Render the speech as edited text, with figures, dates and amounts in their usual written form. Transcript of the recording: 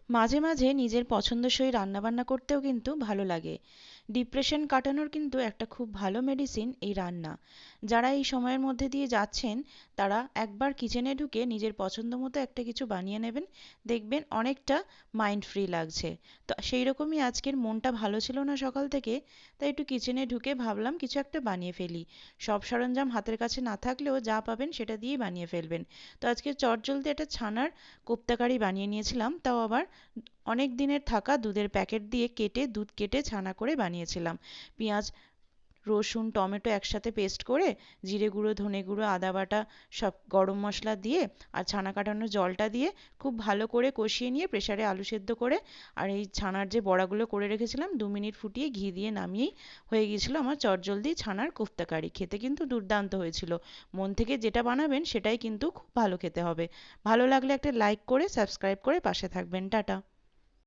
মাঝে মাঝে নিজের পছন্দসই রান্নাবান্না করতেও কিন্তু ভালো লাগে। ডিপ্রেশন কাটানোর কিন্তু একটা খুব ভালো মেডিসিন এই রান্না। যারা এই সময়ের মধ্যে দিয়ে যাচ্ছেন, তারা একবার কিচেনে ঢুকে নিজের পছন্দ মতো একটা কিছু বানিয়ে নেবেন, দেখবেন অনেকটা মাইন্ড ফ্রি লাগছে। তো সেই রকমই আজকের মনটা ভালো ছিল না সকাল থেকে, তাই একটু কিচেনে ঢুকে ভাবলাম কিছু একটা বানিয়ে ফেলি। সব সরঞ্জাম হাতের কাছে না থাকলেও যা পাবেন সেটা দিয়েই বানিয়ে ফেলবেন। তো আজকে চটজলদি একটা ছানার কোপ্তাকারি বানিয়ে নিয়েছিলাম, তাও আবার অনেক দিনের থাকা দুধের প্যাকেট দিয়ে দুধ কেটে ছানা করে বানিয়েছিলাম। পেঁয়াজ, রসুন, টমেটো একসাথে পেস্ট করে, জিরে গুঁড়ো, ধনে গুঁড়ো, আদা বাটা, সব গরম মশলা দিয়ে আর ছানা কাটানো জলটা দিয়ে খুব ভালো করে কষিয়ে নিয়ে প্রেসারে আলু সেদ্ধ করে আর এই ছানার যে বড়াগুলো করে রেখেছিলাম 2 মিনিট ফুটিয়ে ঘি দিয়ে নামিয়েই হয়ে গিয়েছিল আমার চটজলদি ছানার কোফতা কারি। খেতে কিন্তু দুর্দান্ত হয়েছিল। মন থেকে যেটা বানাবেন সেটাই কিন্তু খুব ভালো খেতে হবে। ভালো লাগলে একটা লাইক করে সাবস্ক্রাইব করে পাশে থাকবেন। টাটা।